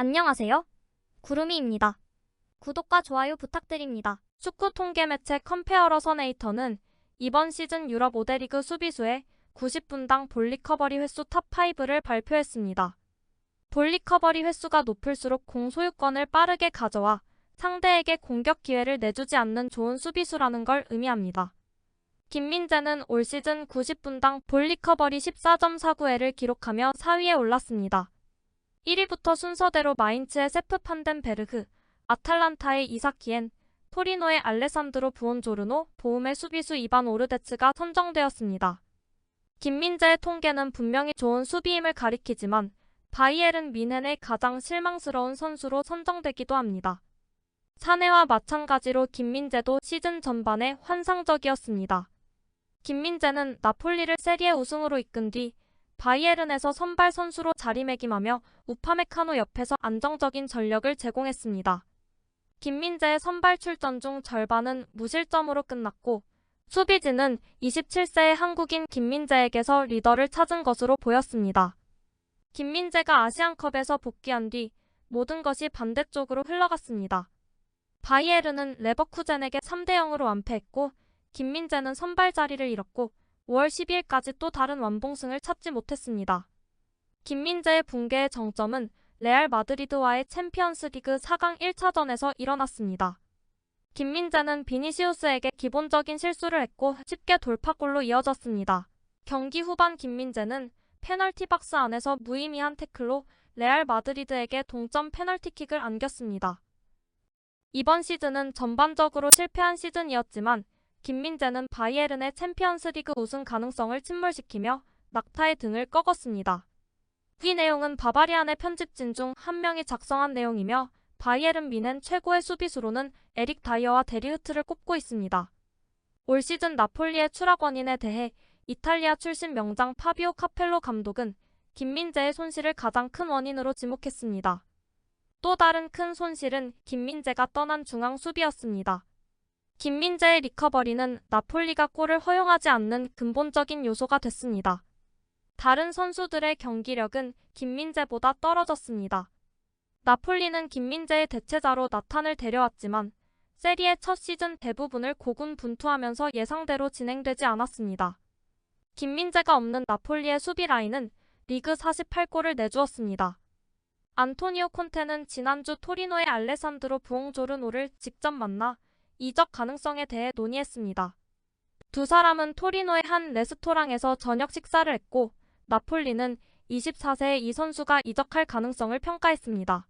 안녕하세요. 구름이입니다. 구독과 좋아요 부탁드립니다. 축구 통계 매체 컴페어러서네이터는 이번 시즌 유럽 5대 리그 수비수의 90분당 볼 리커버리 횟수 탑5를 발표했습니다. 볼 리커버리 횟수가 높을수록 공 소유권을 빠르게 가져와 상대에게 공격 기회를 내주지 않는 좋은 수비수라는 걸 의미합니다. 김민재는 올 시즌 90분당 볼 리커버리 14.49회를 기록하며 4위에 올랐습니다. 1위부터 순서대로 마인츠의 세프 판덴베르그, 아탈란타의 이삭 키엔, 토리노의 알레산드로 부온조르노, 보움의 수비수 이반 오르데츠가 선정되었습니다. 김민재의 통계는 분명히 좋은 수비임을 가리키지만 바이에른 뮌헨의 가장 실망스러운 선수로 선정되기도 합니다. 사내와 마찬가지로 김민재도 시즌 전반에 환상적이었습니다. 김민재는 나폴리를 세리에 우승으로 이끈 뒤 바이에른에서 선발 선수로 자리매김하며 우파메카노 옆에서 안정적인 전력을 제공했습니다. 김민재의 선발 출전 중 절반은 무실점으로 끝났고 수비진은 27세의 한국인 김민재에게서 리더를 찾은 것으로 보였습니다. 김민재가 아시안컵에서 복귀한 뒤 모든 것이 반대쪽으로 흘러갔습니다. 바이에른은 레버쿠젠에게 3대0으로 완패했고 김민재는 선발 자리를 잃었고 5월 12일까지 또 다른 완봉승을 찾지 못했습니다. 김민재의 붕괴의 정점은 레알 마드리드와의 챔피언스 리그 4강 1차전에서 일어났습니다. 김민재는 비니시우스에게 기본적인 실수를 했고 쉽게 돌파골로 이어졌습니다. 경기 후반 김민재는 페널티 박스 안에서 무의미한 태클로 레알 마드리드에게 동점 페널티킥을 안겼습니다. 이번 시즌은 전반적으로 실패한 시즌이었지만 김민재는 바이에른의 챔피언스리그 우승 가능성을 침몰시키며 낙타의 등을 꺾었습니다. 이 내용은 바바리안의 편집진 중 한 명이 작성한 내용이며 바이에른 뮌헨 최고의 수비수로는 에릭 다이어와 데리 흐트를 꼽고 있습니다. 올 시즌 나폴리의 추락 원인에 대해 이탈리아 출신 명장 파비오 카펠로 감독은 김민재의 손실을 가장 큰 원인으로 지목했습니다. 또 다른 큰 손실은 김민재가 떠난 중앙 수비였습니다. 김민재의 리커버리는 나폴리가 골을 허용하지 않는 근본적인 요소가 됐습니다. 다른 선수들의 경기력은 김민재보다 떨어졌습니다. 나폴리는 김민재의 대체자로 나탄을 데려왔지만 세리의 첫 시즌 대부분을 고군분투하면서 예상대로 진행되지 않았습니다. 김민재가 없는 나폴리의 수비 라인은 리그 48골을 내주었습니다. 안토니오 콘테는 지난주 토리노의 알레산드로 부옹조르노를 직접 만나 이적 가능성에 대해 논의했습니다. 두 사람은 토리노의 한 레스토랑에서 저녁 식사를 했고 나폴리는 24세의 이 선수가 이적할 가능성을 평가했습니다.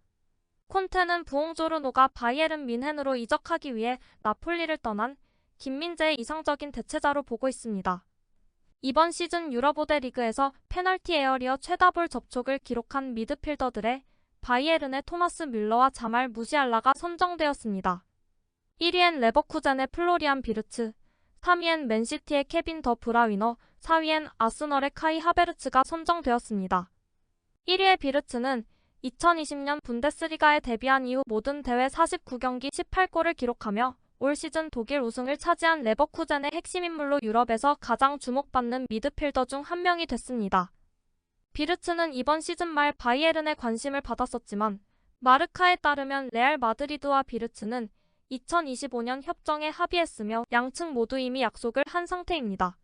콘테는 부옹조르노가 바이에른 뮌헨으로 이적하기 위해 나폴리를 떠난 김민재의 이상적인 대체자로 보고 있습니다. 이번 시즌 유럽 5대 리그에서 페널티 에어리어 최다볼 접촉을 기록한 미드필더들의 바이에른의 토마스 뮬러와 자말 무시알라가 선정되었습니다. 1위엔 레버쿠젠의 플로리안 비르츠, 3위엔 맨시티의 케빈 더 브라위너, 4위엔 아스널의 카이 하베르츠가 선정되었습니다. 1위의 비르츠는 2020년 분데스리가에 데뷔한 이후 모든 대회 49경기 18골을 기록하며 올 시즌 독일 우승을 차지한 레버쿠젠의 핵심 인물로 유럽에서 가장 주목받는 미드필더 중 한 명이 됐습니다. 비르츠는 이번 시즌 말 바이에른의 관심을 받았었지만 마르카에 따르면 레알 마드리드와 비르츠는 2025년 협정에 합의했으며 양측 모두 이미 약속을 한 상태입니다.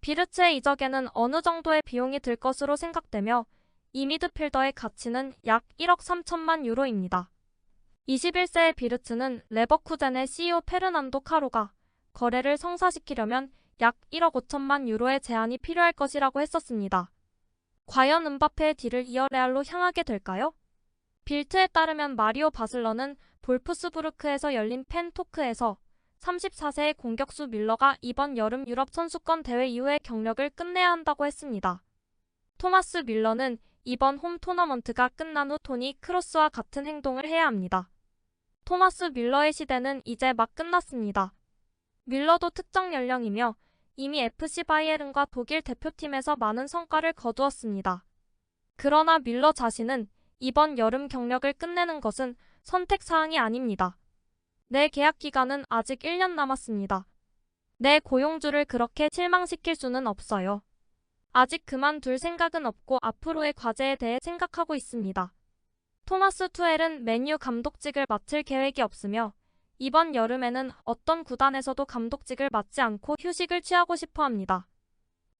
비르츠의 이적에는 어느 정도의 비용이 들 것으로 생각되며 이 미드필더의 가치는 약 1억 3천만 유로입니다. 21세의 비르츠는 레버쿠젠의 CEO 페르난도 카로가 거래를 성사시키려면 약 1억 5천만 유로의 제한이 필요할 것이라고 했었습니다. 과연 은바페의 딜을 이어 레알로 향하게 될까요? 빌트에 따르면 마리오 바슬러는 볼프스부르크에서 열린 팬 토크에서 34세의 공격수 밀러가 이번 여름 유럽 선수권 대회 이후의 경력을 끝내야 한다고 했습니다. 토마스 밀러는 이번 홈 토너먼트가 끝난 후 토니 크로스와 같은 행동을 해야 합니다. 토마스 밀러의 시대는 이제 막 끝났습니다. 밀러도 특정 연령이며 이미 FC 바이에른과 독일 대표팀에서 많은 성과를 거두었습니다. 그러나 밀러 자신은 이번 여름 경력을 끝내는 것은 선택사항이 아닙니다. 내 계약 기간은 아직 1년 남았습니다. 내 고용주를 그렇게 실망시킬 수는 없어요. 아직 그만둘 생각은 없고 앞으로의 과제에 대해 생각하고 있습니다. 토마스 투헬은 맨유 감독직을 맡을 계획이 없으며 이번 여름에는 어떤 구단에서도 감독직을 맡지 않고 휴식을 취하고 싶어 합니다.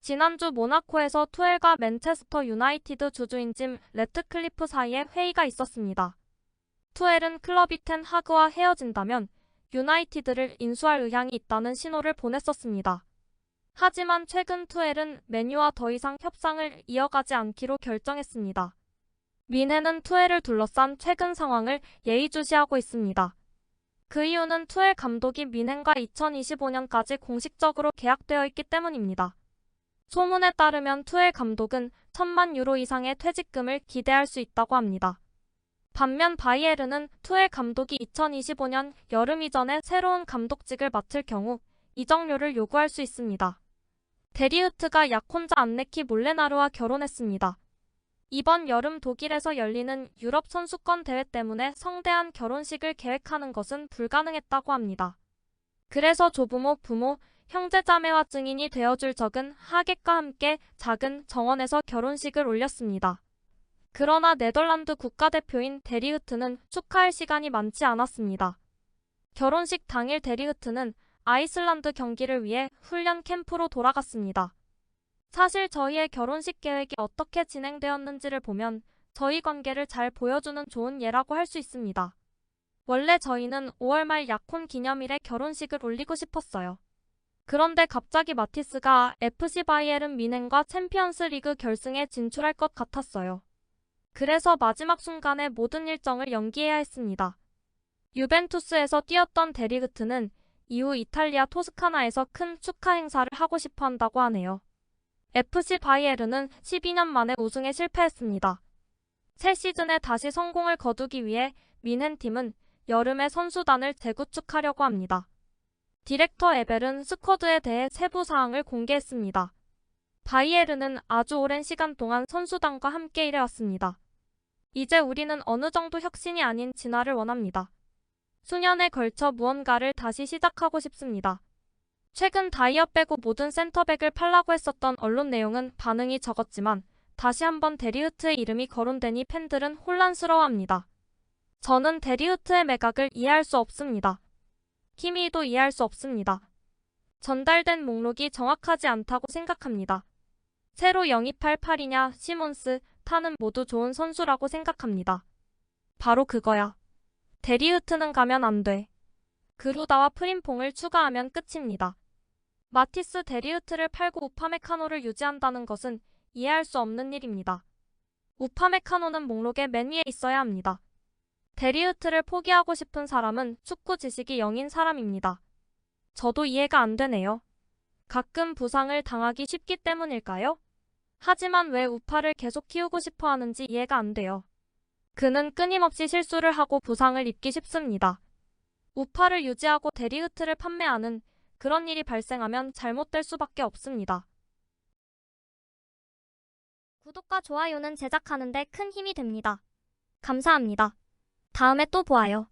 지난주 모나코에서 투헬과 맨체스터 유나이티드 주주인 짐 래트클리프 사이에 회의가 있었습니다. 투헬은 클럽이 텐 하그와 헤어진다면 유나이티드를 인수할 의향이 있다는 신호를 보냈었습니다. 하지만 최근 투헬은 맨유와 더 이상 협상을 이어가지 않기로 결정했습니다. 민해는 투헬을 둘러싼 최근 상황을 예의주시하고 있습니다. 그 이유는 투헬 감독이 민헨과 2025년까지 공식적으로 계약되어 있기 때문입니다. 소문에 따르면 투헬 감독은 1,000만 유로 이상의 퇴직금을 기대할 수 있다고 합니다. 반면 바이에른은 투헬 감독이 2025년 여름 이전에 새로운 감독직을 맡을 경우 이적료를 요구할 수 있습니다. 데리흐트가 약혼자 안네키 몰레나르와 결혼했습니다. 이번 여름 독일에서 열리는 유럽 선수권 대회 때문에 성대한 결혼식을 계획하는 것은 불가능했다고 합니다. 그래서 조부모, 부모, 형제자매와 증인이 되어줄 적은 하객과 함께 작은 정원에서 결혼식을 올렸습니다. 그러나 네덜란드 국가대표인 데리흐트는 축하할 시간이 많지 않았습니다. 결혼식 당일 데리흐트는 아이슬란드 경기를 위해 훈련 캠프로 돌아갔습니다. 사실 저희의 결혼식 계획이 어떻게 진행되었는지를 보면 저희 관계를 잘 보여주는 좋은 예라고 할 수 있습니다. 원래 저희는 5월 말 약혼 기념일에 결혼식을 올리고 싶었어요. 그런데 갑자기 마티스가 FC 바이에른 뮌헨과 챔피언스 리그 결승에 진출할 것 같았어요. 그래서 마지막 순간에 모든 일정을 연기해야 했습니다. 유벤투스에서 뛰었던 데리흐트는 이후 이탈리아 토스카나에서 큰 축하 행사를 하고 싶어 한다고 하네요. FC 바이에른은 12년 만에 우승에 실패했습니다. 새 시즌에 다시 성공을 거두기 위해 뮌헨 팀은 여름에 선수단을 재구축하려고 합니다. 디렉터 에벨은 스쿼드에 대해 세부 사항을 공개했습니다. 바이에른은 아주 오랜 시간 동안 선수단과 함께 일해왔습니다. 이제 우리는 어느 정도 혁신이 아닌 진화를 원합니다. 수년에 걸쳐 무언가를 다시 시작하고 싶습니다. 최근 다이어 빼고 모든 센터백을 팔라고 했었던 언론 내용은 반응이 적었지만 다시 한번 데리흐트의 이름이 거론되니 팬들은 혼란스러워합니다. 저는 데리흐트의 매각을 이해할 수 없습니다. 키미도 이해할 수 없습니다. 전달된 목록이 정확하지 않다고 생각합니다. 새로 영입할 파리냐, 시몬스, 타는 모두 좋은 선수라고 생각합니다. 바로 그거야. 데리흐트는 가면 안 돼. 그루다와 프림퐁을 추가하면 끝입니다. 마티스 데리흐트를 팔고 우파메카노를 유지한다는 것은 이해할 수 없는 일입니다. 우파메카노는 목록의 맨 위에 있어야 합니다. 데리흐트를 포기하고 싶은 사람은 축구 지식이 0인 사람입니다. 저도 이해가 안 되네요. 가끔 부상을 당하기 쉽기 때문일까요? 하지만 왜 우파를 계속 키우고 싶어 하는지 이해가 안 돼요. 그는 끊임없이 실수를 하고 부상을 입기 쉽습니다. 우파를 유지하고 데리흐트를 판매하는 그런 일이 발생하면 잘못될 수밖에 없습니다. 구독과 좋아요는 제작하는데 큰 힘이 됩니다. 감사합니다. 다음에 또 보아요.